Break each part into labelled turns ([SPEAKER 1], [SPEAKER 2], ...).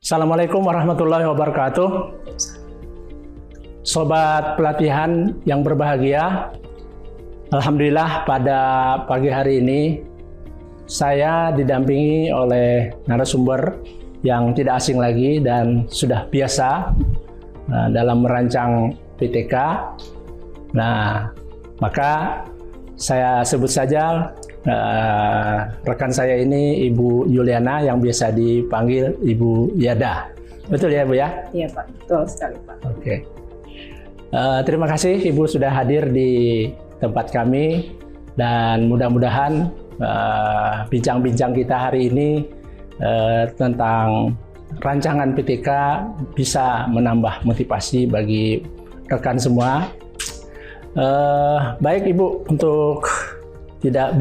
[SPEAKER 1] Assalamualaikum warahmatullahi wabarakatuh. Sobat pelatihan yang berbahagia, alhamdulillah pada pagi hari ini saya didampingi oleh narasumber yang tidak asing lagi dan sudah biasa dalam merancang PTK. Nah, maka saya sebut saja rekan saya ini Ibu Yuliana yang biasa dipanggil Ibu Yada. Betul ya Bu ya?
[SPEAKER 2] Iya Pak, betul sekali Pak.
[SPEAKER 1] Oke. Terima kasih Ibu sudah hadir di tempat kami dan mudah-mudahan bincang-bincang kita hari ini tentang rancangan PTK bisa menambah motivasi bagi rekan semua. Baik Ibu, untuk tidak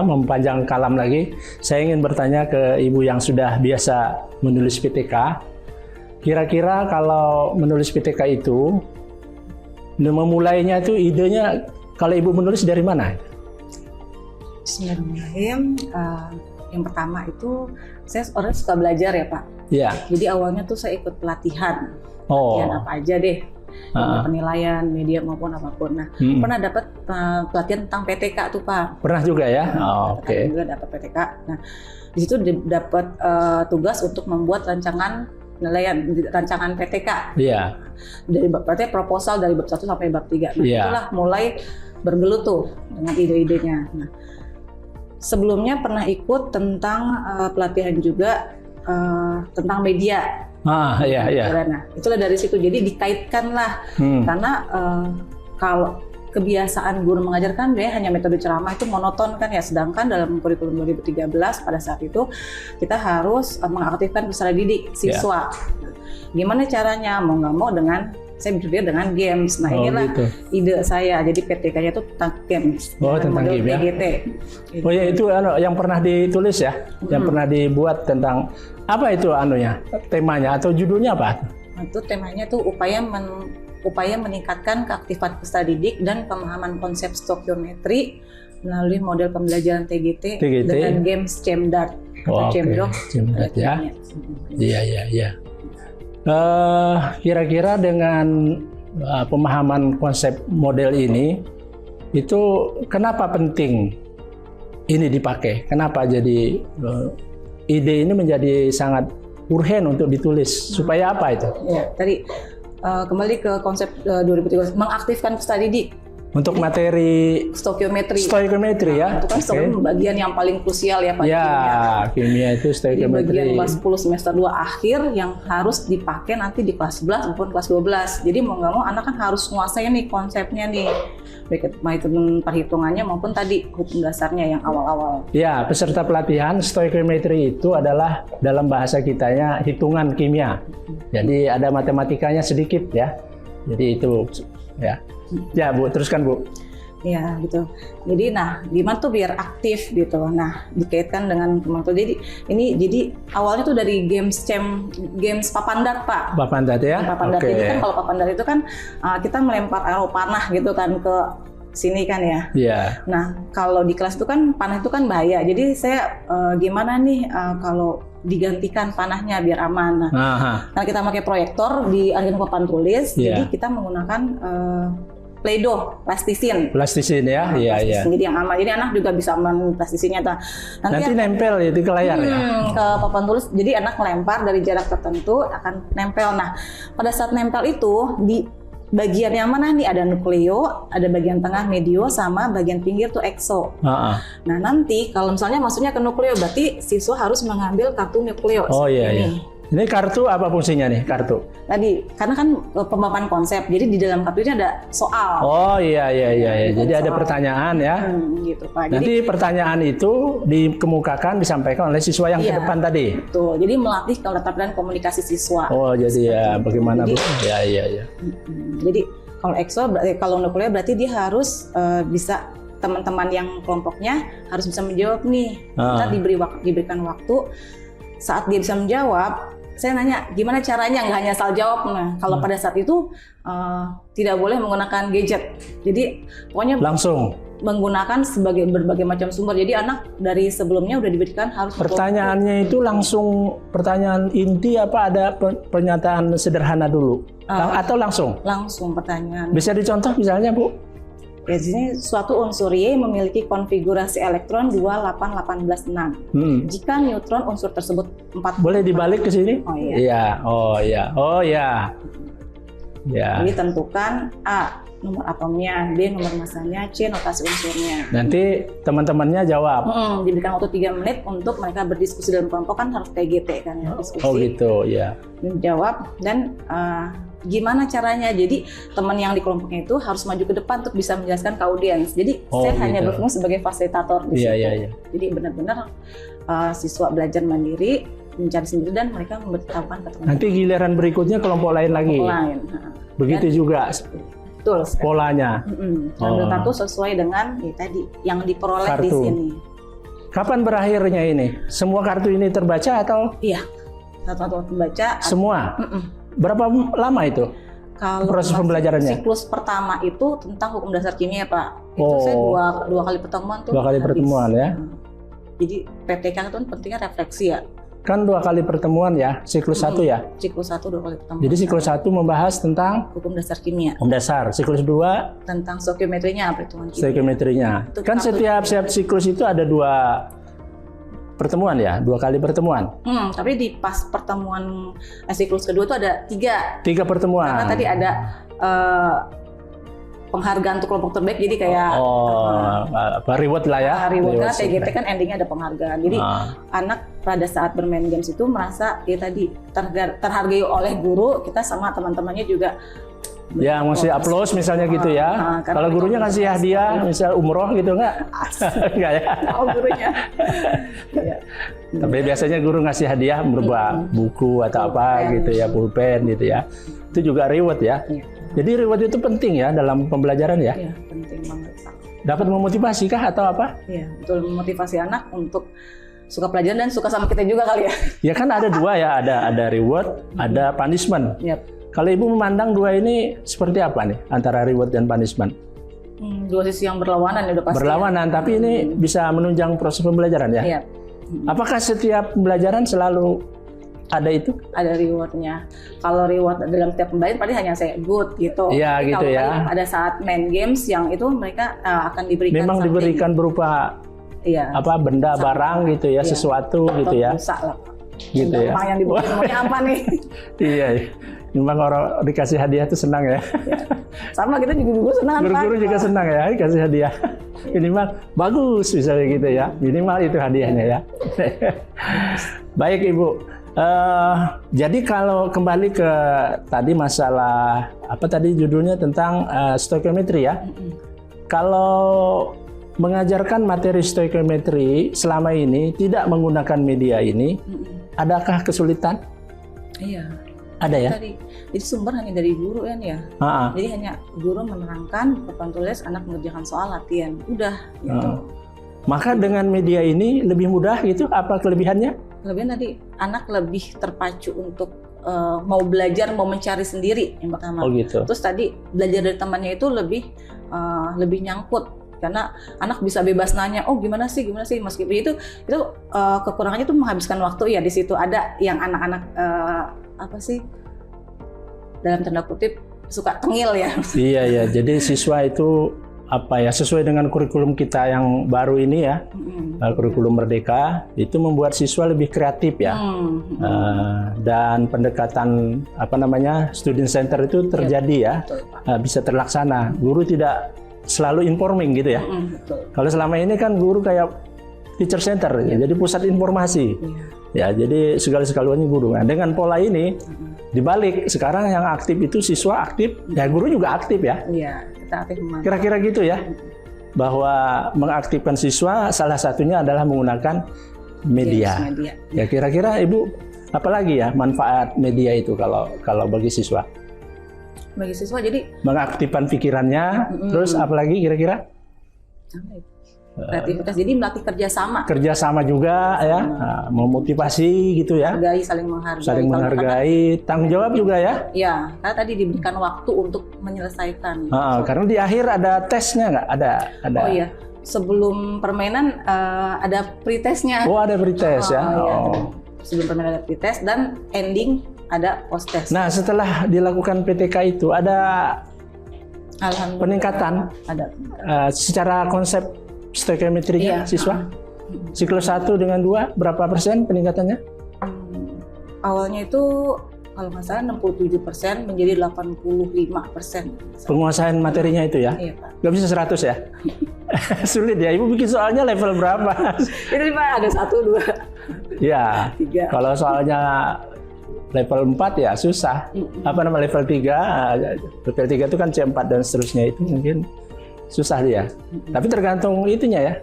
[SPEAKER 1] mempanjang kalam lagi, saya ingin bertanya ke Ibu yang sudah biasa menulis PTK. Kira-kira kalau menulis PTK itu, memulainya itu idenya, kalau Ibu menulis dari mana?
[SPEAKER 2] Bismillahirrahmanirrahim. Yang pertama itu, saya orang suka belajar ya Pak.
[SPEAKER 1] Iya.
[SPEAKER 2] Jadi awalnya tuh saya ikut pelatihan. Pelatihan apa aja deh. Penilaian, media maupun apapun. Nah, pernah dapat pelatihan tentang PTK tuh Pak.
[SPEAKER 1] Pernah juga ya?
[SPEAKER 2] Oke. Juga dapat PTK. Nah, di situ dapat tugas untuk membuat rancangan PTK.
[SPEAKER 1] Iya.
[SPEAKER 2] Berarti proposal dari bab 1 sampai bab 3. Nah, itulah mulai bergelut tuh dengan ide-idenya. Nah, sebelumnya pernah ikut tentang pelatihan juga tentang media.
[SPEAKER 1] Iya.
[SPEAKER 2] Nah, itulah dari situ. Jadi dikaitkanlah karena kalau kebiasaan guru mengajarkan dia hanya metode ceramah itu monoton kan ya, sedangkan dalam kurikulum 2013 pada saat itu kita harus mengaktifkan peserta didik siswa. Gimana caranya? Mau nggak mau saya berpikir dengan games. Nah, inilah gitu ide saya. Jadi PTK-nya itu tentang games.
[SPEAKER 1] Tentang game ya.
[SPEAKER 2] TGT.
[SPEAKER 1] Oh ya, itu yang pernah ditulis ya, yang pernah dibuat tentang apa itu temanya atau judulnya apa?
[SPEAKER 2] Itu temanya tuh upaya meningkatkan keaktifan peserta didik dan pemahaman konsep stokiometri melalui model pembelajaran TGT. Dengan games Cemdart atau Cemdok.
[SPEAKER 1] Cemdart ya. Iya. Kira-kira dengan pemahaman konsep model ini, itu kenapa penting ini dipakai? Kenapa jadi ide ini menjadi sangat urgen untuk ditulis? Supaya apa itu?
[SPEAKER 2] Ya, tadi kembali ke konsep 2013, mengaktifkan peserta didik.
[SPEAKER 1] Untuk materi stoikiometri ya.
[SPEAKER 2] Itu kan selalu bagian yang paling krusial ya Pak.
[SPEAKER 1] Kimia itu stoikiometri.
[SPEAKER 2] Bagian kelas 10 semester 2 akhir yang harus dipakai nanti di kelas 11 maupun kelas 12. Jadi mau nggak mau anak kan harus menguasai nih konsepnya nih. Baik itu perhitungannya maupun tadi hukum dasarnya yang awal-awal. Ya,
[SPEAKER 1] peserta pelatihan stoikiometri itu adalah dalam bahasa kitanya hitungan kimia. Jadi ada matematikanya sedikit ya. Jadi itu ya. Ya Bu, teruskan Bu.
[SPEAKER 2] Ya gitu. Jadi gimana tuh biar aktif gitu. Nah, dikaitkan dengan jadi awalnya tuh dari games Papandat Pak.
[SPEAKER 1] Papandat ya.
[SPEAKER 2] Papandat ini kan, kalau Papandat itu kan kita melempar arrow panah gitu kan ke sini kan ya.
[SPEAKER 1] Iya.
[SPEAKER 2] Nah, kalau di kelas itu kan panah itu kan bahaya. Jadi saya gimana nih kalau digantikan panahnya biar aman. Karena kita pakai proyektor di akhir papan tulis, jadi kita menggunakan Play-Doh, plastisin ya. Iya. Jadi yang aman. Jadi anak juga bisa aman plastisinnya.
[SPEAKER 1] Nanti nempel ya di layar ya.
[SPEAKER 2] Ke papan tulis. Jadi anak melempar dari jarak tertentu akan nempel. Nah, pada saat nempel itu di bagian yang mana nih, ada nukleo, ada bagian tengah medio, sama bagian pinggir tuh ekso. Nah, nanti kalau misalnya maksudnya ke nukleo, berarti siswa harus mengambil kartu nukleo.
[SPEAKER 1] Iya. Ini kartu apa fungsinya nih kartu?
[SPEAKER 2] Tadi karena kan pemaparan konsep, jadi di dalam kartu ini ada soal.
[SPEAKER 1] Iya. Jadi ada pertanyaan ya.
[SPEAKER 2] Gitu Pak.
[SPEAKER 1] Nanti pertanyaan itu dikemukakan, disampaikan oleh siswa yang ke depan tadi.
[SPEAKER 2] Betul. Jadi melatih keterampilan komunikasi siswa.
[SPEAKER 1] Jadi ya bagaimana Bu? Iya.
[SPEAKER 2] Jadi kalau nukleo berarti dia harus bisa, teman-teman yang kelompoknya harus bisa menjawab nih. Kita diberikan waktu. Saat dia bisa menjawab, saya nanya gimana caranya, nggak hanya asal jawab. Nah, kalau pada saat itu tidak boleh menggunakan gadget. Jadi pokoknya
[SPEAKER 1] langsung
[SPEAKER 2] menggunakan sebagai berbagai macam sumber. Jadi anak dari sebelumnya udah diberikan harus
[SPEAKER 1] pertanyaannya itu langsung pertanyaan inti apa ada pernyataan sederhana dulu atau langsung?
[SPEAKER 2] Langsung pertanyaan.
[SPEAKER 1] Bisa dicontoh misalnya Bu?
[SPEAKER 2] Ya, di sini suatu unsur Y memiliki konfigurasi elektron 2,8,18,6. Jika neutron unsur tersebut 4.
[SPEAKER 1] Boleh dibalik ke sini?
[SPEAKER 2] Oh iya.
[SPEAKER 1] Iya. Oh iya. Oh iya. Ya.
[SPEAKER 2] Jadi tentukan A nomor atomnya, B nomor masanya, C notasi unsurnya.
[SPEAKER 1] Nanti teman-temannya jawab.
[SPEAKER 2] Diberikan waktu 3 menit untuk mereka berdiskusi dalam kelompok, kan harus TGT kan ya, diskusi.
[SPEAKER 1] Oh gitu, ya.
[SPEAKER 2] Menjawab dan gimana caranya. Jadi teman yang di kelompoknya itu harus maju ke depan untuk bisa menjelaskan ke audiens. Jadi saya hanya berfungsi sebagai fasilitator di situ.
[SPEAKER 1] Iya.
[SPEAKER 2] Jadi benar-benar siswa belajar mandiri, mencari sendiri dan mereka memberitahukan ke teman.
[SPEAKER 1] Nanti giliran berikutnya kelompok lain lagi. Begitu dan, juga.
[SPEAKER 2] Betul.
[SPEAKER 1] Polanya.
[SPEAKER 2] Ambil kartu sesuai dengan tadi yang diperoleh kartu di sini.
[SPEAKER 1] Kapan berakhirnya ini? Semua kartu ini terbaca atau?
[SPEAKER 2] Iya. Satu-satu terbaca.
[SPEAKER 1] Semua. Berapa lama itu?
[SPEAKER 2] Kalau
[SPEAKER 1] proses pembelajarannya?
[SPEAKER 2] Siklus pertama itu tentang hukum dasar kimia, Pak. Itu saya dua kali pertemuan tuh.
[SPEAKER 1] 2 kali pertemuan ya.
[SPEAKER 2] Jadi PTK itu pentingnya refleksi ya.
[SPEAKER 1] Kan 2 kali pertemuan ya, siklus 1 ya?
[SPEAKER 2] Siklus 1 2 kali pertemuan.
[SPEAKER 1] Jadi siklus 1 membahas tentang
[SPEAKER 2] hukum dasar kimia.
[SPEAKER 1] Hukum dasar. Siklus 2
[SPEAKER 2] tentang stoikiometrinya, perhitungan kimia.
[SPEAKER 1] Stoikiometrinya. Kan setiap siklus itu ada 2 pertemuan ya, 2 kali pertemuan.
[SPEAKER 2] Tapi di pas pertemuan siklus kedua itu ada 3
[SPEAKER 1] pertemuan.
[SPEAKER 2] Karena tadi ada penghargaan untuk kelompok terbaik, jadi kayak
[SPEAKER 1] reward lah ya.
[SPEAKER 2] Reward TGT kan endingnya ada penghargaan. Jadi anak pada saat bermain games itu merasa tadi terhargai oleh guru, kita sama teman-temannya juga.
[SPEAKER 1] Ya, masih aplaus misalnya gitu ya. Kalau gurunya kasih hadiah, misal umroh gitu enggak? Enggak ya?
[SPEAKER 2] Oh, gurunya.
[SPEAKER 1] Tapi biasanya guru ngasih hadiah berupa buku atau apa gitu ya, pulpen gitu ya. Itu juga reward ya. Jadi reward itu penting ya dalam pembelajaran ya?
[SPEAKER 2] Iya, penting banget.
[SPEAKER 1] Dapat memotivasi kah atau apa?
[SPEAKER 2] Iya, betul, memotivasi anak untuk suka pelajaran dan suka sama kita juga kali ya.
[SPEAKER 1] Ya kan ada 2 ya, ada reward, ada punishment. Kalau Ibu memandang 2 ini seperti apa nih antara reward dan punishment?
[SPEAKER 2] 2 sisi yang berlawanan ya udah pasti.
[SPEAKER 1] Berlawanan, tapi ini bisa menunjang proses pembelajaran ya?
[SPEAKER 2] Iya.
[SPEAKER 1] Apakah setiap pembelajaran selalu ada itu?
[SPEAKER 2] Ada rewardnya. Kalau reward dalam setiap pembelajaran paling hanya saya good gitu.
[SPEAKER 1] Iya gitu ya.
[SPEAKER 2] Pada saat main games yang itu mereka akan diberikan.
[SPEAKER 1] Memang diberikan berupa benda, barang gitu ya, sesuatu gitu ya.
[SPEAKER 2] Pulsa lah.
[SPEAKER 1] Gitu ya.
[SPEAKER 2] Memang yang dibutuhin maunya apa nih?
[SPEAKER 1] Iya. Memang orang dikasih hadiah itu senang ya.
[SPEAKER 2] Sama kita juga senang.
[SPEAKER 1] Guru-guru juga senang ya dikasih hadiah. Minimal bagus misalnya gitu ya. Minimal itu hadiahnya ya. Baik Ibu. Jadi kalau kembali ke tadi masalah apa tadi judulnya tentang stoikiometri ya. Kalau mengajarkan materi stoikiometri selama ini tidak menggunakan media ini, adakah kesulitan?
[SPEAKER 2] Iya.
[SPEAKER 1] Ada ya?
[SPEAKER 2] Jadi sumber hanya dari guru kan ya. Jadi hanya guru menerangkan, papan tulis, anak mengerjakan soal, latihan, udah. Gitu.
[SPEAKER 1] Maka dengan media ini lebih mudah gitu? Apa kelebihannya?
[SPEAKER 2] Kelebihan tadi anak lebih terpacu untuk mau belajar, mau mencari sendiri yang pertama.
[SPEAKER 1] Oh gitu.
[SPEAKER 2] Terus tadi belajar dari temannya itu lebih nyangkut. Karena anak bisa bebas nanya, oh gimana sih, meskipun itu kekurangannya itu menghabiskan waktu ya. Di situ ada yang anak-anak dalam tanda kutip suka tengil ya. Iya,
[SPEAKER 1] jadi siswa itu sesuai dengan kurikulum kita yang baru ini ya, kurikulum Merdeka itu membuat siswa lebih kreatif ya, dan pendekatan student center itu terjadi ya, bisa terlaksana. Guru tidak selalu informing gitu ya. Kalau selama ini kan guru kayak teacher center, jadi pusat informasi. Ya, jadi segala-galanya guru. Nah, dengan pola ini dibalik, sekarang yang aktif itu siswa aktif, ya guru juga aktif ya.
[SPEAKER 2] Iya, kita aktif memantau.
[SPEAKER 1] Kira-kira gitu ya. Bahwa mengaktifkan siswa salah satunya adalah menggunakan media. Ya, kira-kira Ibu apalagi ya manfaat media itu kalau bagi siswa?
[SPEAKER 2] Bagi siswa jadi
[SPEAKER 1] mengaktifkan pikirannya, terus apalagi kira-kira?
[SPEAKER 2] kreativitas. Jadi melatih kerjasama.
[SPEAKER 1] Kerjasama juga ya, memotivasi gitu ya.
[SPEAKER 2] Saling menghargai.
[SPEAKER 1] Saling menghargai, tanggung jawab juga ya.
[SPEAKER 2] Ya, karena tadi diberikan waktu untuk menyelesaikan.
[SPEAKER 1] Karena di akhir ada tesnya nggak? Ada.
[SPEAKER 2] Oh iya, sebelum permainan ada pretestnya.
[SPEAKER 1] Oh, ada pretest ya.
[SPEAKER 2] Iya. Sebelum permainan ada pretest dan ending ada post test.
[SPEAKER 1] Nah, setelah dilakukan PTK itu ada peningkatan.
[SPEAKER 2] Ada.
[SPEAKER 1] Secara konsep stoikiometrinya siswa. Siklus 1 dengan 2 berapa persen peningkatannya?
[SPEAKER 2] Awalnya itu kalau nggak salah 67% menjadi 85%.
[SPEAKER 1] Penguasaan materinya itu ya?
[SPEAKER 2] Iya, Pak.
[SPEAKER 1] Nggak bisa 100 ya? Sulit ya, Ibu bikin soalnya level berapa?
[SPEAKER 2] Itu Pak, ada 1, 2,
[SPEAKER 1] ya,
[SPEAKER 2] 3.
[SPEAKER 1] Kalau soalnya level 4 ya susah. Apa nama level 3? Level 3 itu kan C4 dan seterusnya, itu mungkin susah dia. Tapi tergantung itunya ya.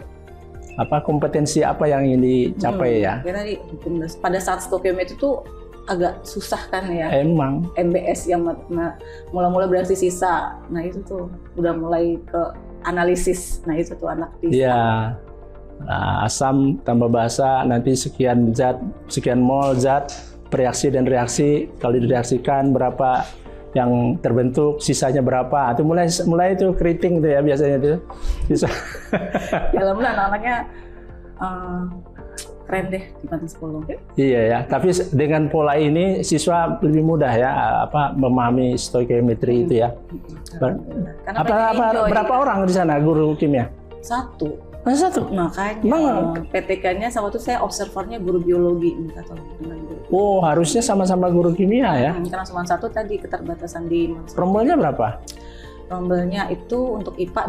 [SPEAKER 1] Apa kompetensi apa yang ingin dicapai ya.
[SPEAKER 2] Tadi pada saat stoikiometri itu agak susah kan ya.
[SPEAKER 1] Emang.
[SPEAKER 2] MBS yang mula-mula berarti sisa. Nah itu tuh udah mulai ke analisis. Nah itu tuh anak di.
[SPEAKER 1] Iya. Nah, asam tambah basa nanti sekian zat, sekian mol zat, reaksi dan reaksi, kalau direaksikan berapa yang terbentuk, sisanya berapa. Itu mulai itu keriting tuh ya biasanya tuh. Bisa.
[SPEAKER 2] Ya alhamdulillah anak-anaknya keren deh di Pantai 10.
[SPEAKER 1] Iya ya, tapi dengan pola ini siswa lebih mudah ya memahami stoikiometri itu ya. Berapa orang di sana guru kimia?
[SPEAKER 2] 1.
[SPEAKER 1] Satu.
[SPEAKER 2] Makanya PTK-nya sama tuh saya observernya guru biologi minta tolong dengan guru.
[SPEAKER 1] Oh, harusnya sama-sama guru kimia ya?
[SPEAKER 2] Karena cuma 1 tadi keterbatasan di.
[SPEAKER 1] Rombelnya berapa?
[SPEAKER 2] Rombelnya itu untuk IPA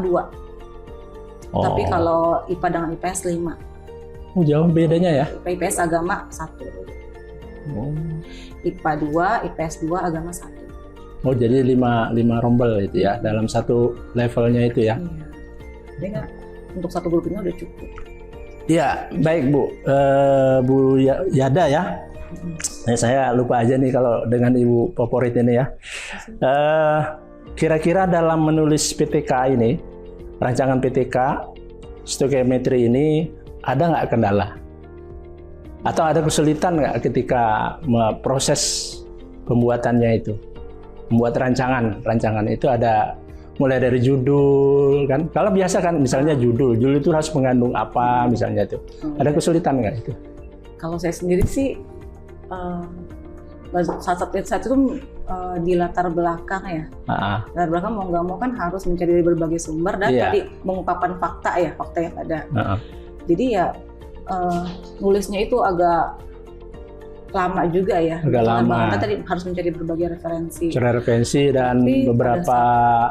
[SPEAKER 2] 2. Tapi kalau IPA dengan IPS 5.
[SPEAKER 1] Oh, jauh bedanya ya?
[SPEAKER 2] IPS agama 1. IPA 2, IPS 2, agama 1.
[SPEAKER 1] Oh, jadi 5 rombel itu ya dalam satu levelnya itu ya?
[SPEAKER 2] Iya. Jadi kan untuk satu grup ini udah cukup.
[SPEAKER 1] Ya, baik Bu. Bu Yada ya. Saya lupa aja nih kalau dengan Ibu favorit ini ya. Kira-kira dalam menulis PTK ini, rancangan PTK, stoikiometri ini, ada nggak kendala? Atau ada kesulitan nggak ketika proses pembuatannya itu? Membuat rancangan itu ada mulai dari judul kan, kalau biasa kan misalnya judul itu harus mengandung apa misalnya itu, ada kesulitan nggak itu?
[SPEAKER 2] Kalau saya sendiri sih saat itu di latar belakang ya, latar belakang mau nggak mau kan harus mencari dari berbagai sumber dan tadi mengungkapkan fakta yang ada. Jadi ya nulisnya itu agak lama juga ya.
[SPEAKER 1] Agak lama.
[SPEAKER 2] Kita tadi harus mencari berbagai referensi
[SPEAKER 1] dan beberapa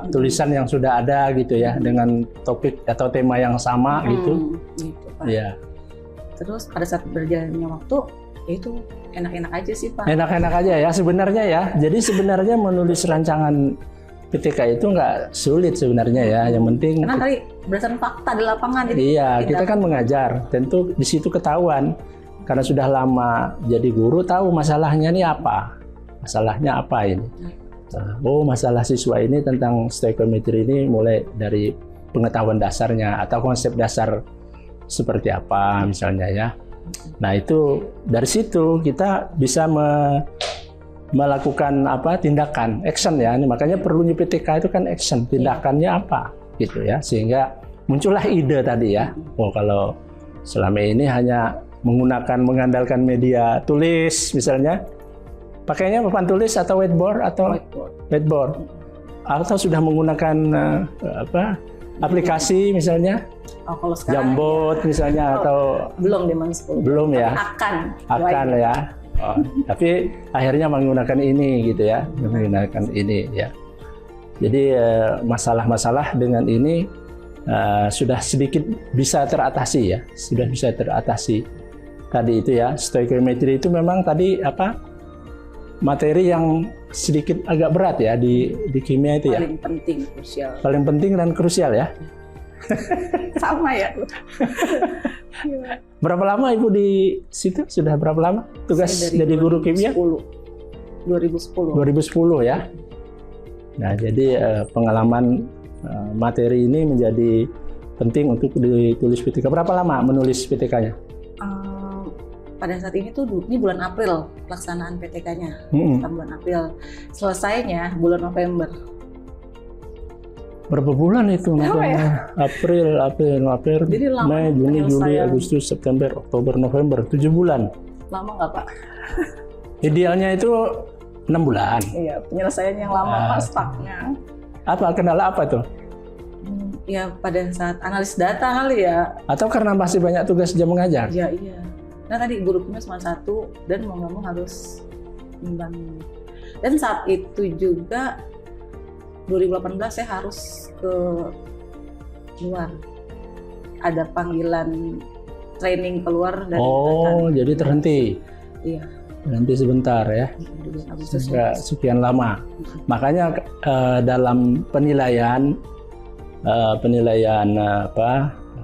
[SPEAKER 1] tulisan yang sudah ada gitu ya dengan topik atau tema yang sama gitu.
[SPEAKER 2] Pak. Iya. Terus pada saat berjalannya waktu ya itu enak-enak aja sih Pak.
[SPEAKER 1] Enak-enak aja ya sebenarnya ya. Jadi sebenarnya menulis rancangan PTK itu nggak sulit sebenarnya ya. Yang penting
[SPEAKER 2] karena tadi berdasarkan fakta di lapangan.
[SPEAKER 1] Iya, kita kan mengajar. Tentu di situ ketahuan. Karena sudah lama jadi guru, tahu masalahnya ini apa, masalahnya apa ini. Oh, masalah siswa ini tentang stoikiometri ini mulai dari pengetahuan dasarnya atau konsep dasar seperti apa misalnya ya. Nah itu dari situ kita bisa melakukan tindakan, action ya. Makanya perlunya PTK itu kan action, tindakannya apa gitu ya. Sehingga muncullah ide tadi ya. Oh kalau selama ini hanya mengandalkan media tulis misalnya, pakainya papan tulis atau whiteboard atau sudah menggunakan aplikasi misalnya,
[SPEAKER 2] kalau sekarang
[SPEAKER 1] Jambot misalnya atau
[SPEAKER 2] belum di Manspul.
[SPEAKER 1] Belum ya.
[SPEAKER 2] Akan
[SPEAKER 1] ya. Tapi akhirnya menggunakan ini gitu ya, menggunakan ini ya. Jadi masalah-masalah dengan ini sudah sedikit bisa teratasi ya, sudah bisa teratasi. Tadi itu ya, stoikiometri itu memang tadi materi yang sedikit agak berat ya di kimia itu ya.
[SPEAKER 2] Paling penting, krusial.
[SPEAKER 1] Paling penting dan krusial ya.
[SPEAKER 2] Sama ya.
[SPEAKER 1] Berapa lama Ibu di situ? Sudah berapa lama tugas jadi guru kimia?
[SPEAKER 2] 2010
[SPEAKER 1] ya. Nah, jadi pengalaman materi ini menjadi penting untuk ditulis PTK. Berapa lama menulis PTK-nya?
[SPEAKER 2] Pada saat ini tuh ini bulan April pelaksanaan PTK-nya, bulan April. Selesainya bulan November.
[SPEAKER 1] Berapa bulan itu?
[SPEAKER 2] Ya?
[SPEAKER 1] April, Mei, Juni, Juli, Agustus, September, Oktober, November, 7 bulan.
[SPEAKER 2] Lama nggak Pak?
[SPEAKER 1] Idealnya itu 6 bulan.
[SPEAKER 2] Iya, penyelesaian yang lama Pak, stucknya.
[SPEAKER 1] Kendala apa tuh?
[SPEAKER 2] Ya pada saat analis data kali ya.
[SPEAKER 1] Atau karena masih banyak tugas jam mengajar?
[SPEAKER 2] Iya. Nah tadi guru cuma 1 dan mau ngomong harus imbang. Dan saat itu juga 2018 saya harus ke luar. Ada panggilan training keluar dari
[SPEAKER 1] jadi terhenti.
[SPEAKER 2] Iya.
[SPEAKER 1] Berhenti sebentar ya. Sekian lama. Makanya dalam penilaian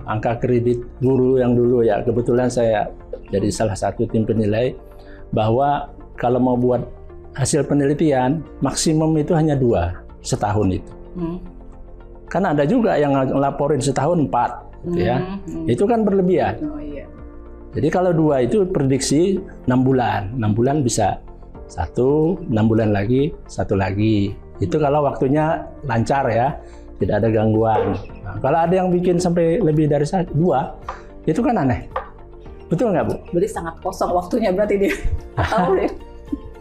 [SPEAKER 1] angka kredit guru yang dulu ya, kebetulan saya jadi salah satu tim penilai, bahwa kalau mau buat hasil penelitian maksimum itu hanya 2 setahun itu. Kan ada juga yang ngelaporin setahun 4 gitu ya. Itu kan berlebihan.
[SPEAKER 2] Iya.
[SPEAKER 1] Jadi kalau 2 itu prediksi 6 bulan. 6 bulan bisa 1, 6 bulan lagi 1 lagi. Itu kalau waktunya lancar ya, tidak ada gangguan. Nah, kalau ada yang bikin sampai lebih dari 2, itu kan aneh. Betul nggak Bu?
[SPEAKER 2] Berarti sangat kosong waktunya berarti dia. Tahu ya.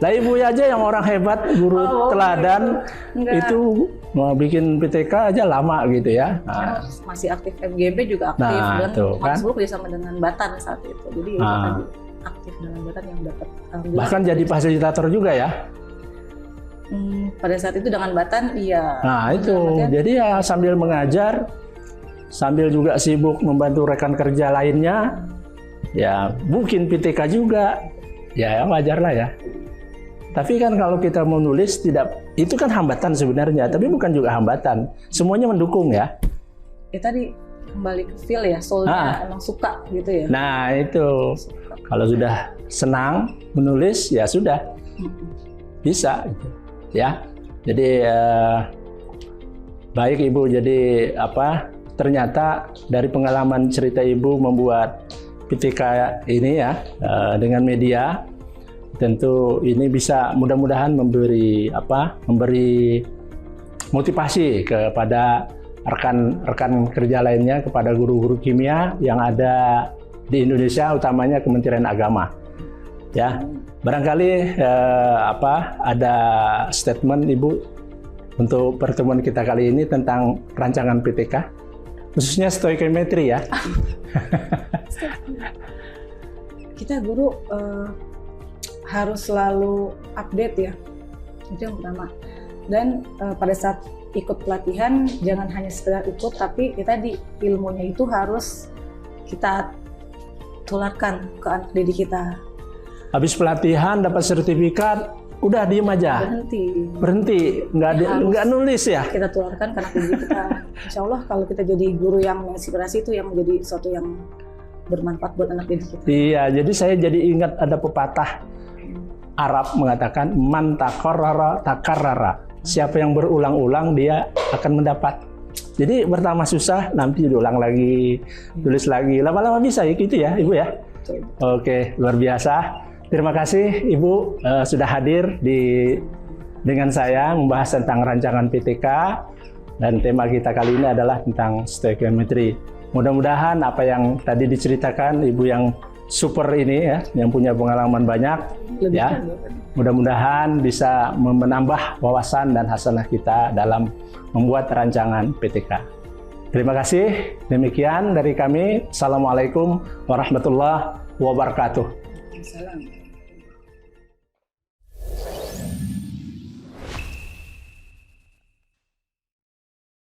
[SPEAKER 1] Lah Ibu aja yang orang hebat, guru teladan, itu mau bikin PTK aja lama gitu ya.
[SPEAKER 2] Nah. Masih aktif FGB juga aktif, dan Mas Bro bersama dengan Batan saat itu. Jadi tadi aktif dengan Batan yang dapat.
[SPEAKER 1] Bahkan jadi fasilitator juga ya?
[SPEAKER 2] Pada saat itu dengan Batan, iya.
[SPEAKER 1] Nah itu, jadi ya sambil mengajar, sambil juga sibuk membantu rekan kerja lainnya, ya mungkin PTK juga, ya wajar lah ya. Tapi kan kalau kita mau nulis, itu kan hambatan sebenarnya, tapi bukan juga hambatan. Semuanya mendukung ya.
[SPEAKER 2] Ya tadi kembali ke feel ya, soulnya emang suka gitu ya.
[SPEAKER 1] Nah itu, kalau sudah senang menulis ya sudah, bisa gitu ya. Jadi baik Ibu, jadi ternyata dari pengalaman cerita Ibu membuat PTK ini ya dengan media, tentu ini bisa mudah-mudahan memberi motivasi kepada rekan-rekan kerja lainnya, kepada guru-guru kimia yang ada di Indonesia, utamanya Kementerian Agama. Ya, barangkali ada statement Ibu untuk pertemuan kita kali ini tentang rancangan PTK, khususnya stoikiometri ya.
[SPEAKER 2] Kita guru harus selalu update ya, itu yang pertama. Dan pada saat ikut pelatihan jangan hanya sekedar ikut, tapi kita di ilmunya itu harus kita tularkan ke anak didik kita.
[SPEAKER 1] Habis pelatihan dapat sertifikat, udah diem aja. Berhenti, nggak nulis ya.
[SPEAKER 2] Kita tularkan ke anak didik kita. Insya Allah kalau kita jadi guru yang menginspirasi, itu yang menjadi sesuatu yang bermanfaat buat anak didik kita.
[SPEAKER 1] Iya, jadi saya jadi ingat ada pepatah Arab mengatakan man takarrara takarrara. Siapa yang berulang-ulang dia akan mendapat. Jadi pertama susah, nanti diulang lagi, tulis lagi, lama-lama bisa ya gitu ya Ibu ya. Oke, luar biasa. Terima kasih Ibu sudah hadir dengan saya membahas tentang rancangan PTK, dan tema kita kali ini adalah tentang stoikiometri. Mudah-mudahan apa yang tadi diceritakan Ibu yang super ini ya, yang punya pengalaman banyak ya, mudah-mudahan bisa menambah wawasan dan hasanah kita dalam membuat rancangan PTK. Terima kasih. Demikian dari kami. Assalamualaikum warahmatullahi wabarakatuh.
[SPEAKER 2] Assalamualaikum.